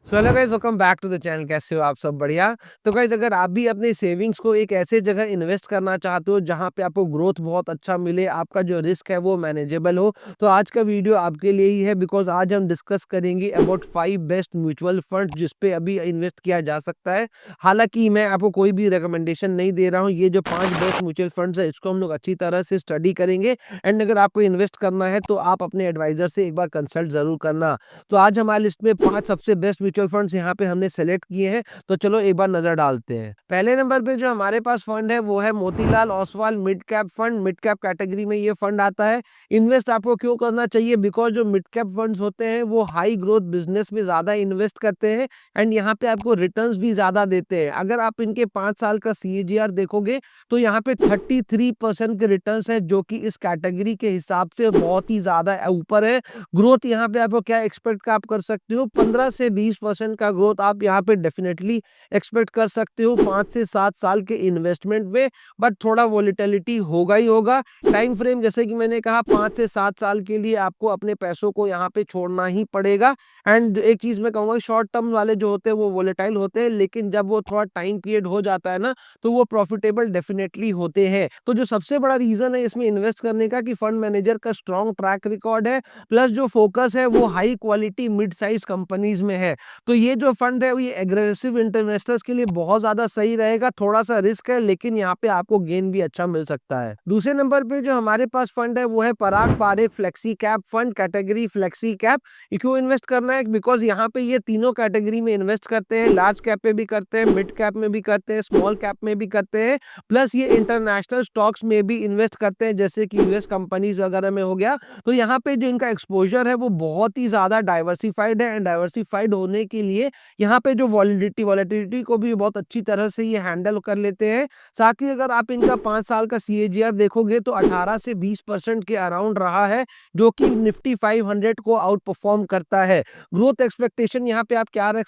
So hello guys, welcome back to the channel. कैसे हो आप सब? बढ़िया। तो गाइस, अगर आप भी अपने सेविंग्स को एक ऐसे जगह इन्वेस्ट करना चाहते हो जहां पे आपको ग्रोथ बहुत अच्छा मिले, आपका जो रिस्क है वो मैनेजेबल हो, तो आज का वीडियो आपके लिए ही है। बिकॉज आज हम डिस्कस करेंगे अबाउट 5 बेस्ट म्यूचुअल फंड जिस पे अभी इन्वेस्ट किया जा सकता है। हालांकि मैं आपको कोई भी रिकमेंडेशन नहीं दे रहा हूँ। ये जो 5 बेस्ट म्यूचुअल फंड्स है इसको हम लोग अच्छी तरह से स्टडी करेंगे। एंड अगर आपको इन्वेस्ट करना है तो आप अपने एडवाइजर से एक बार कंसल्ट जरूर करना। तो आज हमारी लिस्ट में 5 सबसे बेस्ट म्यूचुअल फंड्स यहाँ पे हमने सेलेक्ट किए हैं। तो चलो एक बार नजर डालते हैं। पहले नंबर पे जो हमारे पास फंड है वो है Motilal Oswal mid cap fund. Mid cap category में ये फंड आता है। इन्वेस्ट आपको क्यों करना चाहिए? बिकॉज जो मिड कैप फंड्स होते हैं वो हाई ग्रोथ बिजनेस में ज्यादा इन्वेस्ट करते हैं एंड यहाँ पे आपको रिटर्न्स भी ज्यादा देते हैं। अगर आप इनके 5 साल का CAGR देखोगे तो यहाँ पे 33% के रिटर्न्स है, जो कि इस कैटेगरी के हिसाब से बहुत ही ज्यादा ऊपर है। ग्रोथ यहाँ पे आपको क्या एक्सपेक्ट का आप कर सकते हो? 15 से 20% का ग्रोथ आप यहाँ पे डेफिनेटली एक्सपेक्ट कर सकते हो 5 से 7 साल के इन्वेस्टमेंट में। बट थोड़ा वोलेटिलिटी होगा ही होगा। टाइम फ्रेम जैसे कि मैंने कहा 5 से 7 साल के लिए आपको अपने पैसों को यहाँ पे छोड़ना ही पड़ेगा। एंड एक चीज मैं कहूंगा, शॉर्ट टर्म वाले जो होते हैं वो वोलेटाइल होते हैं, लेकिन जब वो थोड़ा टाइम पीरियड हो जाता है ना तो वो प्रॉफिटेबल डेफिनेटली होते हैं। तो जो सबसे बड़ा रीजन है इसमें इन्वेस्ट करने का कि फंड मैनेजर का स्ट्रॉन्ग ट्रैक रिकॉर्ड है, प्लस जो फोकस है वो high quality mid size companies में है। तो ये जो फंड है ये एग्रेसिव इन्वेस्टर्स के लिए बहुत ज्यादा सही रहेगा। थोड़ा सा रिस्क है लेकिन यहाँ पे आपको गेन भी अच्छा मिल सकता है। दूसरे नंबर पे जो हमारे पास फंड है वो है पराग पारे flexi cap fund, category flexi cap. क्यों इन्वेस्ट करना है? बिकॉज यहाँ पे ये तीनों कैटेगरी में इन्वेस्ट करते हैं। लार्ज कैप पे भी करते हैं, मिड कैप में भी करते हैं, स्मॉल कैप में भी करते हैं, प्लस ये इंटरनेशनल स्टॉक्स में भी इन्वेस्ट करते हैं जैसे कि यूएस कंपनीज वगैरह में हो गया। तो यहाँ पे जो इनका एक्सपोजर है वो बहुत ही ज्यादा डाइवर्सिफाइड है एंड डाइवर्सिफाइड होने के लिए यहाँ पे जो वॉलेटिलिटी को भी बहुत अच्छी तरह से ये हैंडल कर लेते हैं। साथ ही अगर आप इनका 5 साल का CAGR देखोगे तो 18 से 20% के अराउंड रहा है, जो कि निफ्टी 500 को आउट परफॉर्म करता है। ग्रोथ एक्सपेक्टेशन यहाँ पे आप क्या रख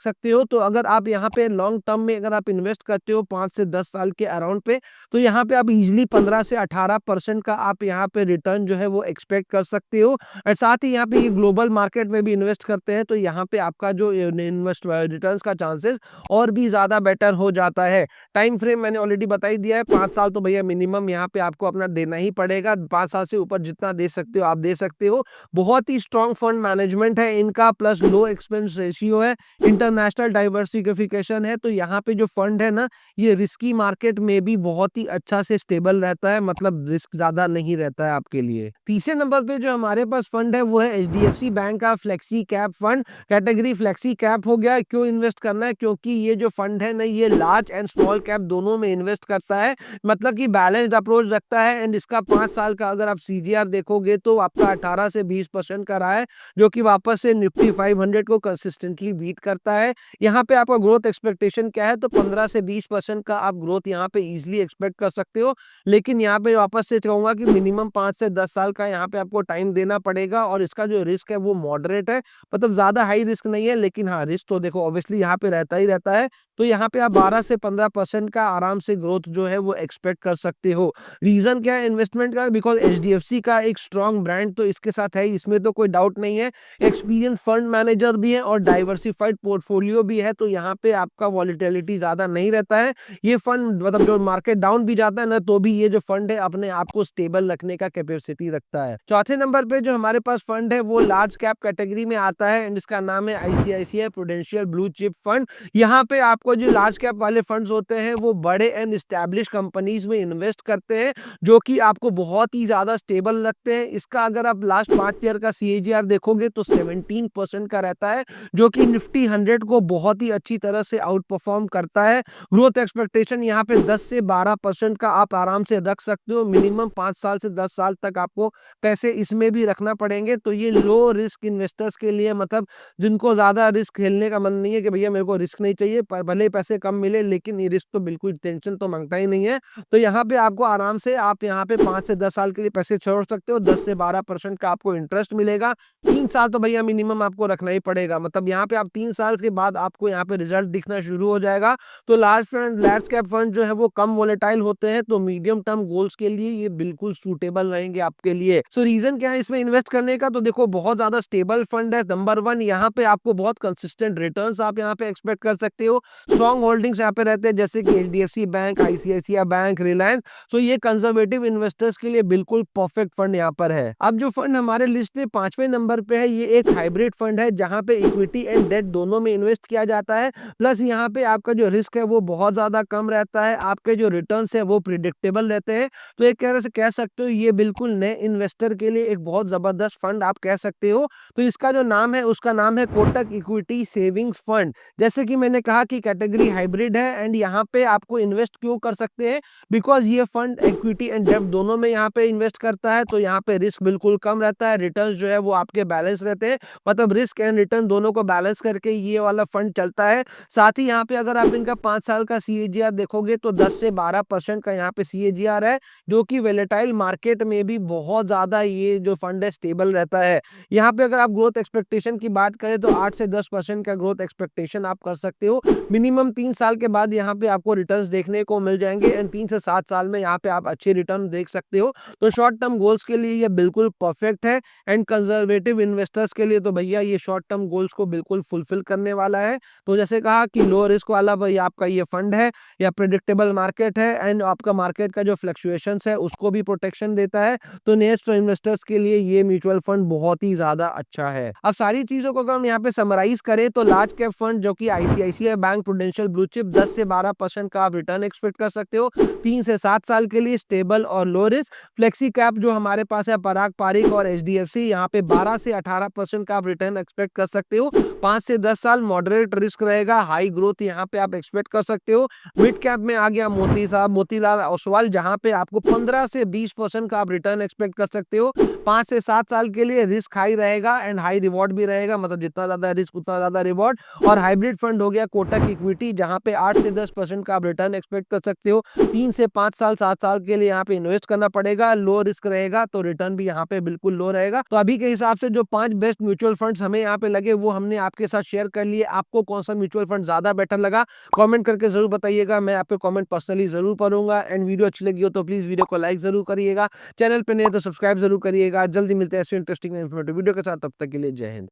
सकते हो? तो अगर आप यहाँ पे लॉन्ग टर्म में अगर आप इन्वेस्ट करते हो 5 से 10 साल के अराउंड पे, तो यहाँ पे आप इजिली 15 से 18% का आप यहाँ पे रिटर्न जो है वो एक्सपेक्ट कर सकते हो। और साथ ही यहाँ पे ये ग्लोबल मार्केट में भी इन्वेस्ट करते हैं, तो यहाँ पे आपका जो इन्वेस्ट रिटर्न का चांसेस और भी ज्यादा बेटर हो जाता है। टाइम फ्रेम मैंने ऑलरेडी बता ही दिया है, 5 साल तो भैया मिनिमम यहाँ पे आपको अपना देना ही पड़ेगा। 5 साल से ऊपर जितना दे सकते हो आप दे सकते हो। बहुत ही स्ट्रॉन्ग फंड मैनेजमेंट है इनका, प्लस लो एक्सपेंस रेशियो है, इंटरनेशनल डाइवर्सिफिकेशन है। तो यहाँ पे जो फंड है ना ये रिस्की मार्केट में भी बहुत ही अच्छा से स्टेबल रहता है, मतलब रिस्क ज्यादा नहीं रहता है आपके लिए। तीसरे नंबर पे जो हमारे पास फंड है वो है HDFC बैंक का flexi cap fund, category flexi cap हो गया। क्यों इन्वेस्ट करना है? क्योंकि ये जो फंड है ना ये लार्ज एंड स्मॉल कैप दोनों में इन्वेस्ट करता है, मतलब कि बैलेंस्ड अप्रोच रखता है। एंड इसका 5 साल का अगर आप CGR देखोगे तो आपका 18 से 20% का रहा है, जो कि वापस से निफ्टी 500 को कंसिस्टेंटली बीट करता है। यहाँ पे आपका ग्रोथ एक्सपेक्टेशन क्या है? तो 15 से 20% का आप ग्रोथ यहाँ पे इजिली एक्सपेक्ट कर सकते हो। लेकिन यहाँ पे वापस से कहूंगा कि मिनिमम 5 से 10 साल का यहाँ पे आपको टाइम देना पड़ेगा, और इसका जो रिस्क है वो मॉडरेट है, मतलब ज्यादा हाई रिस्क नहीं है। लेकिन हाँ, रिस्क तो देखो ऑब्वियसली यहाँ पे रहता ही रहता है। तो यहाँ पे आप 12 से 15% का आराम से ग्रोथ जो है वो एक्सपेक्ट कर सकते हो। रीजन क्या है इन्वेस्टमेंट का? बिकॉज HDFC का एक स्ट्रॉन्ग ब्रांड तो इसके साथ है, इसमें तो कोई डाउट नहीं है। एक्सपीरियंस फंड मैनेजर भी है और डाइवर्सिफाइड पोर्टफोलियो भी है, तो यहाँ पे आपका वॉलेटिलिटी ज्यादा नहीं रहता है। ये फंड मतलब जो मार्केट डाउन भी जाता है ना तो भी ये जो फंड है अपने आप को स्टेबल रखने का कैपेसिटी रखता है। चौथे नंबर पे जो हमारे पास फंड है वो लार्ज कैप कैटेगरी में आता है एंड इसका नाम है ICICI prudential blue chip fund. यहाँ पे आपको जो लार्ज कैप वाले फंड्स होते हैं वो बड़े एंड स्टैब्लिश कंपनीज में इन्वेस्ट करते हैं, जो कि आपको बहुत ही ज्यादा स्टेबल रखते हैं। इसका अगर आप लास्ट 5 ईयर का CAGR देखोगे तो 17% का रहता है, जो कि निफ्टी 100 को बहुत ही अच्छी तरह से आउट परफॉर्म करता है। ग्रोथ एक्सपेक्टेशन यहाँ पे 10 से 12% का आप आराम से रख सकते हो। मिनिमम 5 साल से 10 साल तक आपको पैसे इसमें भी रखना पड़ेंगे। तो ये लो रिस्क इन्वेस्टर्स के लिए, मतलब जिनको ज्यादा रिस्क खेलने का मन नहीं है कि भैया मेरे को रिस्क नहीं चाहिए, भले ही पैसे कम मिले लेकिन ये रिस्क तो बिल्कुल टेंशन तो मांगता ही नहीं है। तो यहाँ पे आपको आराम से आप यहाँ पे 5 से 10 साल के लिए पैसे छोड़ सकते हो। 10 से 12% का आपको इंटरेस्ट मिलेगा। 3 साल तो भैया मिनिमम आपको रखना ही पड़ेगा, मतलब यहाँ पे आप 3 साल के बाद आपको यहाँ पे रिजल्ट दिखना शुरू हो जाएगा। तो लार्ज कैप फंड जो है वो कम वोलेटाइल होते हैं, तो मीडियम टर्म गोल्स के लिए ये बिल्कुल सूटेबल रहेंगे आपके लिए। सो रीजन क्या है इसमें इन्वेस्ट करने का? तो देखो बहुत ज्यादा स्टेबल फंड है। नंबर 1, यहाँ पे आपको आपको बहुत कंसिस्टेंट रिटर्न्स आप यहाँ पे एक्सपेक्ट कर सकते हो। स्ट्रॉन्ग होल्डिंग्स यहाँ पे रहते हैं जैसे कि HDFC bank, ICICI bank, Reliance. तो ये कंजर्वेटिव इन्वेस्टर्स के लिए बिल्कुल परफेक्ट फंड यहाँ पर है। अब जो फंड हमारे लिस्ट में 5वें नंबर पे है, ये एक हाइब्रिड फंड है जहाँ पे इक्विटी एंड डेट दोनों में इन्वेस्ट किया जाता है। प्लस यहाँ पे आपका जो रिस्क है वो बहुत ज्यादा कम रहता है, आपके जो रिटर्न्स है वो प्रिडिक्टेबल रहते हैं। तो एक तरह से कह सकते हो ये बिल्कुल नए इन्वेस्टर के लिए एक बहुत जबरदस्त फंड आप कह सकते हो। तो इसका जो नाम है उसका नाम है कोटक इक्विटी सेविंग्स फंड। जैसे कि मैंने कहा कि कैटेगरी हाइब्रिड है एंड यहाँ पे आपको इन्वेस्ट क्यों कर सकते हैं, बिकॉज ये फंड इक्विटी एंड डेब्ट दोनों में यहाँ पे इन्वेस्ट करता है। तो यहाँ पे रिस्क बिल्कुल कम रहता है, रिटर्न्स जो है वो आपके बैलेंस रहते हैं, मतलब रिस्क एंड रिटर्न दोनों को बैलेंस करके ये वाला फंड चलता है। साथ ही यहाँ पे अगर आप इनका 5 साल का सीएजीआर देखोगे तो 10 से 12% का यहाँ पे सीएजीआर है, जो कि वोलेटाइल मार्केट में भी बहुत ज्यादा ये जो फंड है स्टेबल रहता है। यहाँ पे अगर आप ग्रोथ एक्सपेक्टेशन की बात करें तो 8 से 10% का ग्रोथ एक्सपेक्टेशन आप कर सकते हो। मिनिमम 3 साल के बाद यहाँ पे आपको रिटर्न्स देखने को मिल जाएंगे एंड 3 से 7 साल में यहाँ पे आप अच्छे रिटर्न देख सकते हो। तो शॉर्ट टर्म गोल्स के लिए ये बिल्कुल परफेक्ट है एंड कंजर्वेटिव इन्वेस्टर्स के लिए तो भैया ये शॉर्ट टर्म गोल्स को बिल्कुल फुलफिल करने वाला है। तो जैसे कहा कि लो रिस्क वाला भाई आपका ये फंड है, या प्रिडिक्टेबल मार्केट है एंड आपका मार्केट का जो फ्लक्चुएशंस है उसको भी प्रोटेक्शन देता है। तो नेक्स्ट इन्वेस्टर्स के लिए ये म्यूचुअल फंड बहुत ही ज्यादा अच्छा है। अब सारी चीजों को अगर हम यहाँ पे समराइज करें तो लार्ज कैप फंड जो कि ICICI bank prudential blue chip 10 से 12% का आप रिटर्न एक्सपेक्ट कर सकते हो 3 से 7 साल के लिए, स्टेबल और लो रिस्क। फ्लेक्सी कैप जो हमारे पास है पराग पारिक और एचडीएफसी, यहाँ पे 12 से 18% का आप रिटर्न एक्सपेक्ट कर सकते हो 5 से 10 साल, मॉडरेट रिस्क रहेगा, हाई ग्रोथ यहाँ पे आप एक्सपेक्ट कर सकते हो। मिड कैप में आ गया मोतीलाल ओसवाल, जहां पे आपको 15 से 20% का आप रिटर्न एक्सपेक्ट कर सकते हो 5 से 7 साल के लिए। रिस्क हाई रहेगा एंड हाई रिवॉर्ड भी रहेगा, मतलब जितना ज्यादा रिस्क उतना ज्यादा रिवॉर्ड। और हाइब्रिड फंड हो गया कोटक इक्विटी, जहां पे 8 से 10% का आप रिटर्न एक्सपेक्ट कर सकते हो 3 से 5 साल 7 साल के लिए यहाँ पे इन्वेस्ट करना पड़ेगा, लो रिस्क रहेगा तो रिटर्न भी यहाँ पे बिल्कुल लो रहेगा। तो अभी के हिसाब से जो 5 बेस्ट म्यूचुअल फंड्स हमें यहाँ पे लगे वो हमने आपके साथ शेयर कर लिए। आपको कौन सा म्यूचुअल फंड ज्यादा बेटर लगा कमेंट करके जरूर बताइएगा, मैं आपके कमेंट पर्सनली जरूर पढ़ूंगा। एंड वीडियो अच्छी लगी हो तो प्लीज वीडियो को लाइक जरूर करिएगा, चैनल पे नए तो सब्सक्राइब जरूर करिएगा। जल्दी मिलते हैं ऐसे इंटरेस्टिंग इन्फॉर्मेटिव वीडियो के साथ, तब तक के लिए जय हिंद।